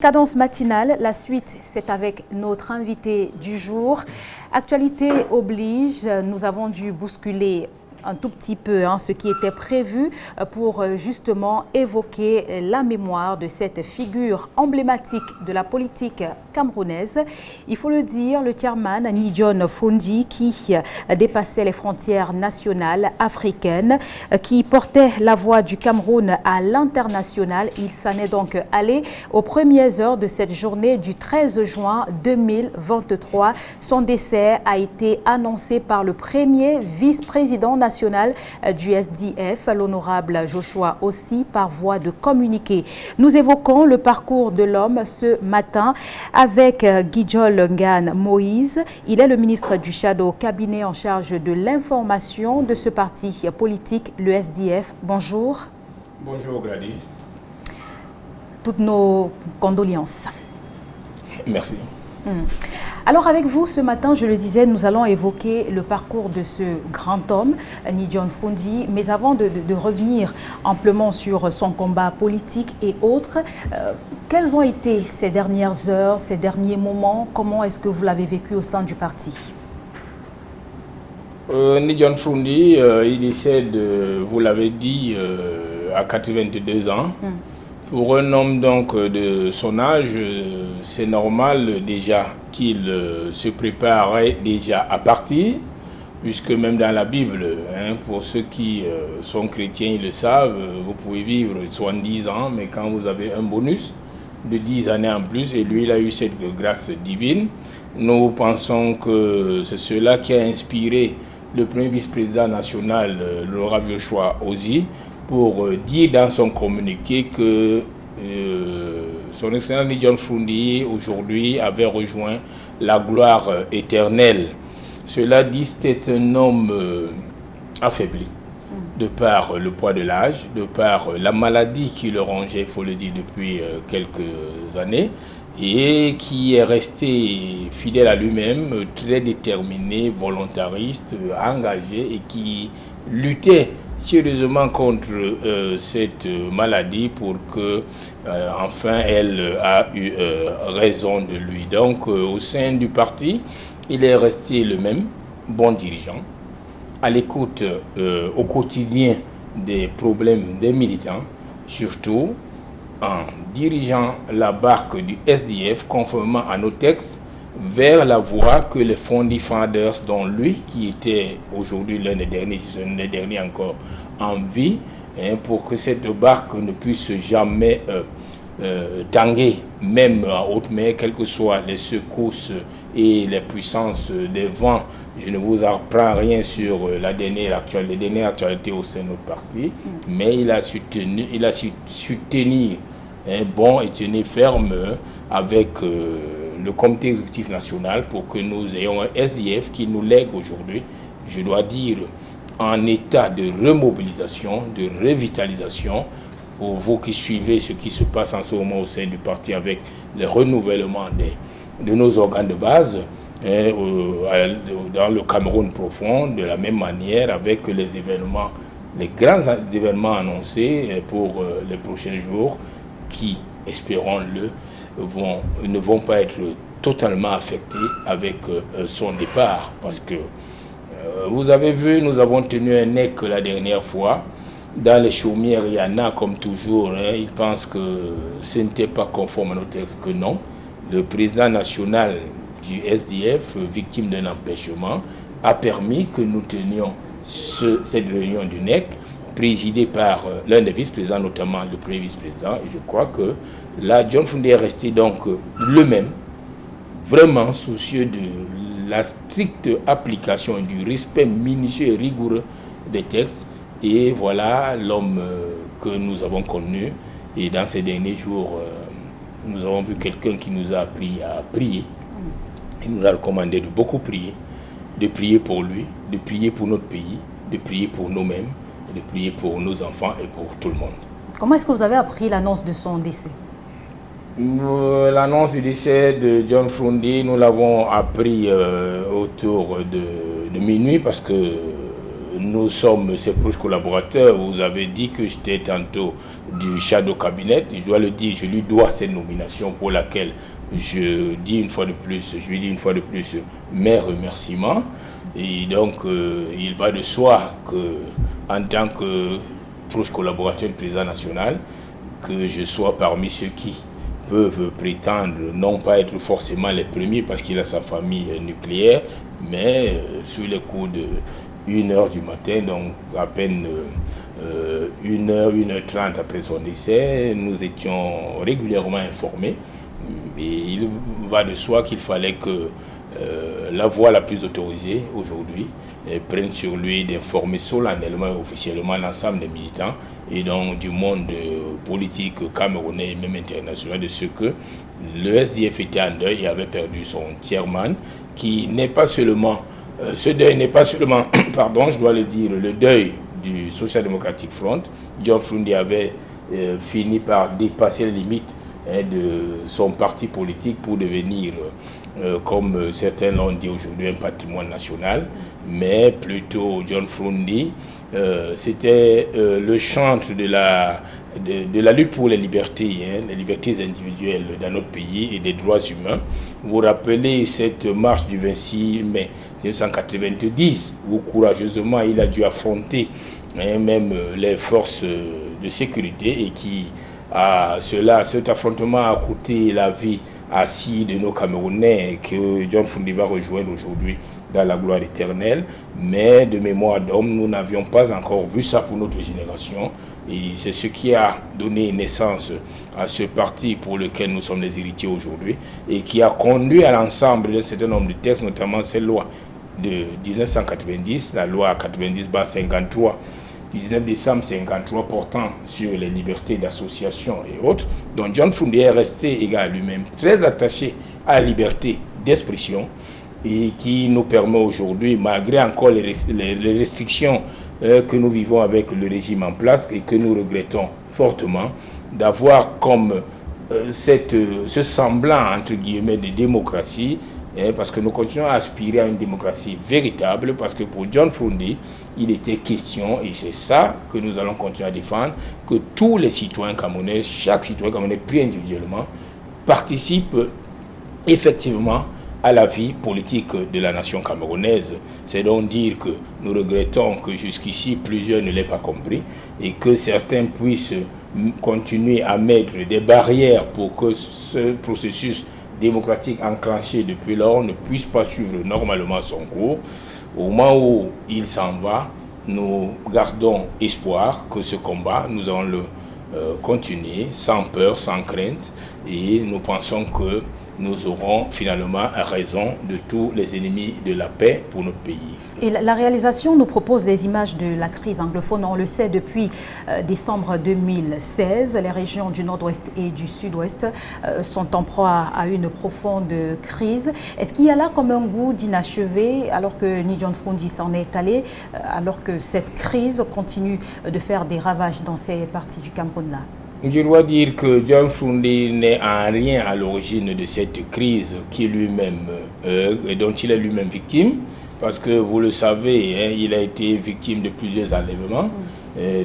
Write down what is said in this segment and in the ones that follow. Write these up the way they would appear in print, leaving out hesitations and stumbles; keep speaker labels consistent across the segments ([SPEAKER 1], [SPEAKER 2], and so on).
[SPEAKER 1] Cadence matinale, la suite c'est avec notre invité du jour. Actualité oblige, nous avons dû bousculer un tout petit peu ce qui était prévu pour justement évoquer la mémoire de cette figure emblématique de la politique camerounaise. Il faut le dire, le chairman Nidjon Frondi qui dépassait les frontières nationales africaines, qui portait la voix du Cameroun à l'international. Il s'en est donc allé aux premières heures de cette journée du 13 juin 2023. Son décès a été annoncé par le premier vice-président national du SDF, l'honorable Joshua Ossi, par voie de communiqué. Nous évoquons le parcours de l'homme ce matin avec Guijol Ngan Moïse. Il est le ministre du Shadow Cabinet en charge de l'information de ce parti politique, le SDF. Bonjour.
[SPEAKER 2] Bonjour Gladys.
[SPEAKER 1] Toutes nos condoléances.
[SPEAKER 2] Merci.
[SPEAKER 1] Alors avec vous, ce matin, je le disais, nous allons évoquer le parcours de ce grand homme, Nidjon Frondi. Mais avant de revenir amplement sur son combat politique et autres, quelles ont été ces dernières heures, ces derniers moments? Comment est-ce que vous l'avez vécu au sein du parti?
[SPEAKER 2] Nidjon Frondi, il décède, vous l'avez dit, à 82 ans. Pour un homme donc de son âge, c'est normal déjà qu'il se préparait déjà à partir, puisque même dans la Bible, pour ceux qui sont chrétiens, ils le savent, vous pouvez vivre 70 ans, mais quand vous avez un bonus de 10 années en plus, et lui il a eu cette grâce divine, nous pensons que c'est cela qui a inspiré le premier vice-président national, l'honorable Joshua Ossi, pour dire dans son communiqué que son excellence Nidjon Frondi aujourd'hui avait rejoint la gloire éternelle. Cela dit, c'était un homme affaibli de par le poids de l'âge, de par la maladie qui le rongeait, il faut le dire, depuis quelques années, et qui est resté fidèle à lui-même, très déterminé, volontariste, engagé, et qui luttait sérieusement contre cette maladie pour que enfin elle a eu raison de lui. Donc au sein du parti, il est resté le même bon dirigeant, à l'écoute au quotidien des problèmes des militants, surtout en dirigeant la barque du SDF conformément à nos textes vers la voie que les Frondi Founders, dont lui qui était aujourd'hui l'un des derniers, si ce n'est le dernier encore en vie, pour que cette barque ne puisse jamais tanguer, même à haute mer, quelles que soient les secousses et les puissances des vents. Je ne vous apprends rien sur les dernières actualités au sein de notre parti, mais il a su tenir bon et tenir ferme avec le comité exécutif national pour que nous ayons un SDF qui nous lègue aujourd'hui, je dois dire, en état de remobilisation, de revitalisation. Pour vous qui suivez ce qui se passe en ce moment au sein du parti avec le renouvellement de nos organes de base, dans le Cameroun profond, de la même manière avec les événements, les grands événements annoncés pour les prochains jours qui, espérons-le, ne vont pas être totalement affectés avec son départ. Parce que vous avez vu, nous avons tenu un NEC la dernière fois. Dans les chaumières, il y en a comme toujours. Ils pensent que ce n'était pas conforme à nos textes, que non. Le président national du SDF, victime d'un empêchement, a permis que nous tenions cette réunion du NEC, présidée par l'un des vice-présidents, notamment le premier vice-président. Et je crois que là, John Frondi est resté donc le même, vraiment soucieux de la stricte application, du respect minutieux et rigoureux des textes. Et voilà l'homme que nous avons connu. Et dans ces derniers jours, nous avons vu quelqu'un qui nous a appris à prier. Il nous a recommandé de beaucoup prier, de prier pour lui, de prier pour notre pays, de prier pour nous-mêmes, de prier pour nos enfants et pour tout le monde.
[SPEAKER 1] Comment est-ce que vous avez appris l'annonce de son décès?
[SPEAKER 2] L'annonce du décès de Nidjon Frondi, nous l'avons appris autour de minuit parce que nous sommes ses proches collaborateurs. Vous avez dit que j'étais tantôt du shadow cabinet. Je dois le dire, je lui dois cette nomination pour laquelle je lui dis une fois de plus mes remerciements. Et donc, il va de soi que, en tant que proche collaborateur du président national, que je sois parmi ceux qui peuvent prétendre non pas être forcément les premiers parce qu'il a sa famille nucléaire, mais sur les coups de 1h du matin, donc à peine 1h, 1h30 après son décès, nous étions régulièrement informés. Et il va de soi qu'il fallait que la voie la plus autorisée aujourd'hui prenne sur lui d'informer solennellement et officiellement l'ensemble des militants et donc du monde politique camerounais et même international de ce que le SDF était en deuil et avait perdu son chairman, qui n'est pas seulement, ce deuil n'est pas seulement, pardon, je dois le dire, le deuil du Social Democratic Front. John Froundi avait fini par dépasser les limites de son parti politique pour devenir, comme certains l'ont dit aujourd'hui, un patrimoine national, mais plutôt John Froundi, c'était le chantre de la lutte pour les libertés individuelles dans notre pays et des droits humains. Vous vous rappelez cette marche du 26 mai 1990 où courageusement il a dû affronter même les forces de sécurité et qui cet affrontement a coûté la vie à 6 de nos Camerounais que John Froundi va rejoindre aujourd'hui dans la gloire éternelle. Mais de mémoire d'homme, nous n'avions pas encore vu ça pour notre génération. Et c'est ce qui a donné naissance à ce parti pour lequel nous sommes les héritiers aujourd'hui et qui a conduit à l'ensemble d'un certain nombre de textes, notamment cette loi de 1990, la loi 90/53, du 19 décembre 1953 portant sur les libertés d'association et autres, dont John Froundi est resté égal lui-même très attaché à la liberté d'expression et qui nous permet aujourd'hui, malgré encore les restrictions que nous vivons avec le régime en place et que nous regrettons fortement, d'avoir comme ce semblant entre guillemets de démocratie, parce que nous continuons à aspirer à une démocratie véritable, parce que pour John Froundi, il était question, et c'est ça que nous allons continuer à défendre, que tous les citoyens camerounais, chaque citoyen camerounais pris individuellement, participe effectivement à la vie politique de la nation camerounaise. C'est donc dire que nous regrettons que jusqu'ici plusieurs ne l'aient pas compris et que certains puissent continuer à mettre des barrières pour que ce processus démocratique enclenché depuis lors ne puisse pas suivre normalement son cours. Au moment où il s'en va, nous gardons espoir que ce combat, nous allons le continuer sans peur, sans crainte, et nous pensons que nous aurons finalement raison de tous les ennemis de la paix pour notre pays.
[SPEAKER 1] Et la réalisation nous propose des images de la crise anglophone. On le sait depuis décembre 2016, les régions du nord-ouest et du sud-ouest sont en proie à une profonde crise. Est-ce qu'il y a là comme un goût d'inachevé alors que ni John Froundi s'en est allé, alors que cette crise continue de faire des ravages dans ces parties du Cameroun-là?
[SPEAKER 2] Je dois dire que John Froundi n'est en rien à l'origine de cette crise dont il est lui-même victime, parce que vous le savez, il a été victime de plusieurs enlèvements,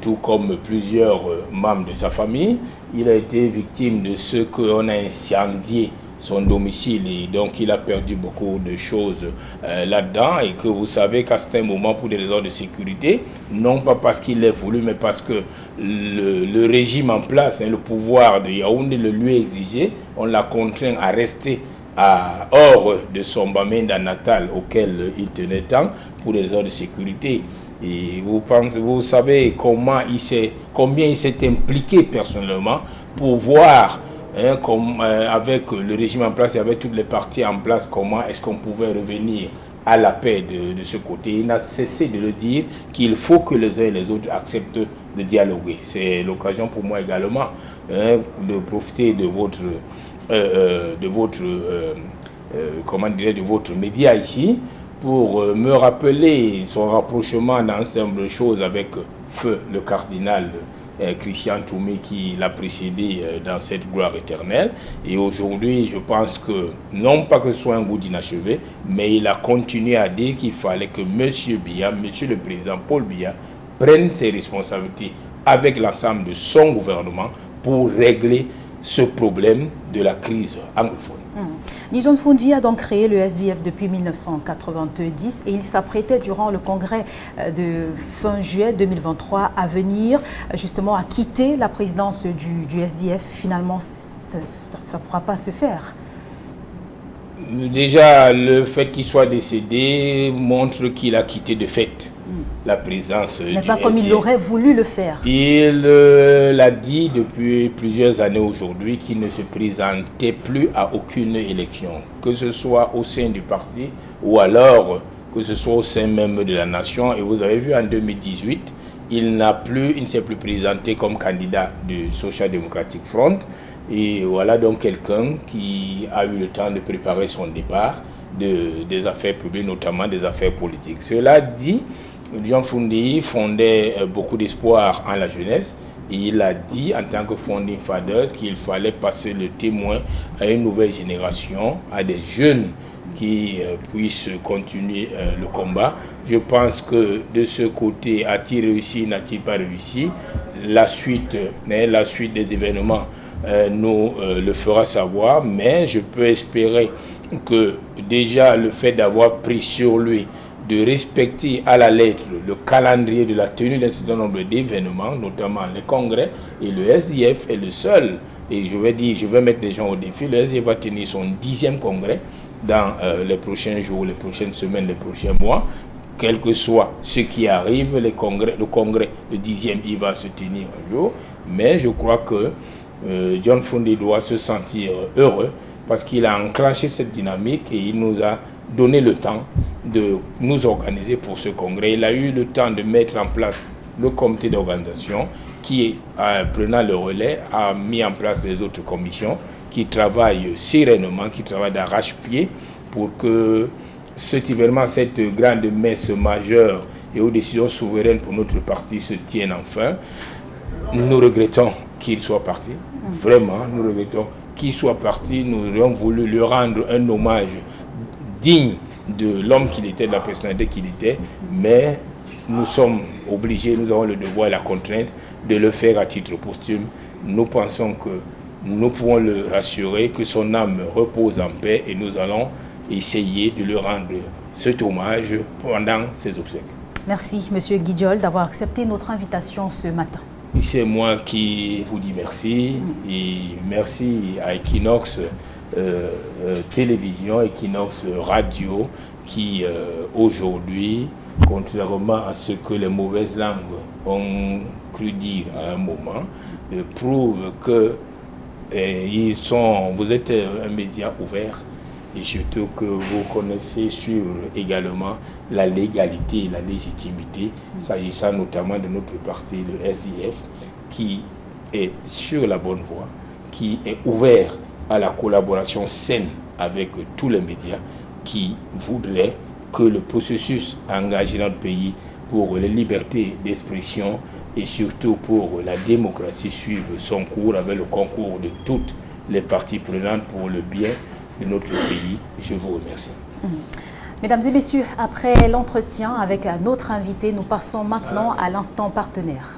[SPEAKER 2] tout comme plusieurs membres de sa famille. Il a été victime de ce qu'on a incendié son domicile et donc il a perdu beaucoup de choses là-dedans, et que vous savez qu'à ce moment, pour des raisons de sécurité, non pas parce qu'il l'ait voulu, mais parce que le régime en place, le pouvoir de Yaoundé le lui exigé, on l'a contraint à rester hors de son Bamenda natal auquel il tenait tant pour des raisons de sécurité. Et vous savez combien il s'est impliqué personnellement pour voir avec le régime en place et avec toutes les parties en place, comment est-ce qu'on pouvait revenir à la paix de ce côté. Il n'a cessé de le dire qu'il faut que les uns et les autres acceptent de dialoguer. C'est l'occasion pour moi également de profiter de votre média ici pour me rappeler son rapprochement dans un certain nombre de choses avec Feu, le cardinal Christian Toumé qui l'a précédé dans cette gloire éternelle. Et aujourd'hui, je pense que, non pas que ce soit un goût d'inachevé, mais il a continué à dire qu'il fallait que M. Biya, M. le Président Paul Biya, prenne ses responsabilités avec l'ensemble de son gouvernement pour régler ce problème de la crise anglophone.
[SPEAKER 1] John Fundi a donc créé le SDF depuis 1990 et il s'apprêtait durant le congrès de fin juillet 2023 à venir justement à quitter la présidence du SDF. Finalement, ça ne pourra pas se faire.
[SPEAKER 2] Déjà, le fait qu'il soit décédé montre qu'il a quitté de fait la présidence du SDF.
[SPEAKER 1] Mais pas comme il aurait voulu le faire.
[SPEAKER 2] Il l'a dit depuis plusieurs années aujourd'hui qu'il ne se présentait plus à aucune élection, que ce soit au sein du parti ou alors que ce soit au sein même de la nation. Et vous avez vu en 2018, il ne s'est plus présenté comme candidat du Social Democratic Front. Et voilà donc quelqu'un qui a eu le temps de préparer son départ des affaires publiques, notamment des affaires politiques. Cela dit, John Fundi fondait beaucoup d'espoir en la jeunesse. Et il a dit en tant que founding fathers qu'il fallait passer le témoin à une nouvelle génération, à des jeunes qui puissent continuer le combat. Je pense que de ce côté, a-t-il réussi, n'a-t-il pas réussi? La suite des événements nous le fera savoir, mais je peux espérer que déjà le fait d'avoir pris sur lui de respecter à la lettre le calendrier de la tenue d'un certain nombre d'événements, notamment les congrès, et le SDF est le seul, et je vais mettre les gens au défi, le SDF va tenir son 10e congrès dans les prochains jours, les prochaines semaines, les prochains mois. Quel que soit ce qui arrive, le congrès, le 10e, il va se tenir un jour, mais je crois que John Fundi doit se sentir heureux parce qu'il a enclenché cette dynamique et il nous a donné le temps de nous organiser pour ce congrès. Il a eu le temps de mettre en place le comité d'organisation qui, prenant le relais, a mis en place les autres commissions qui travaillent sereinement, qui travaillent d'arrache-pied pour que cet événement, cette grande messe majeure et aux décisions souveraines pour notre parti se tiennent enfin. Nous regrettons qu'il soit parti. Vraiment, nous regrettons qu'il soit parti. Nous aurions voulu lui rendre un hommage digne de l'homme qu'il était, de la personnalité qu'il était. Mais nous sommes obligés, nous avons le devoir et la contrainte de le faire à titre posthume. Nous pensons que nous pouvons le rassurer, que son âme repose en paix et nous allons essayer de lui rendre cet hommage pendant ses obsèques.
[SPEAKER 1] Merci, M. Guidiol, d'avoir accepté notre invitation ce matin.
[SPEAKER 2] C'est moi qui vous dis merci et merci à Equinox Télévision, Equinox Radio qui aujourd'hui, contrairement à ce que les mauvaises langues ont cru dire à un moment, prouve que vous êtes un média ouvert et surtout que vous connaissez sur également la légalité et la légitimité, s'agissant notamment de notre parti, le SDF, qui est sur la bonne voie, qui est ouvert à la collaboration saine avec tous les médias qui voudraient que le processus engagé dans notre pays pour les libertés d'expression et surtout pour la démocratie suive son cours avec le concours de toutes les parties prenantes pour le bien de notre pays. Je vous remercie.
[SPEAKER 1] Mesdames et messieurs, après l'entretien avec notre invité, nous passons maintenant à l'instant partenaire.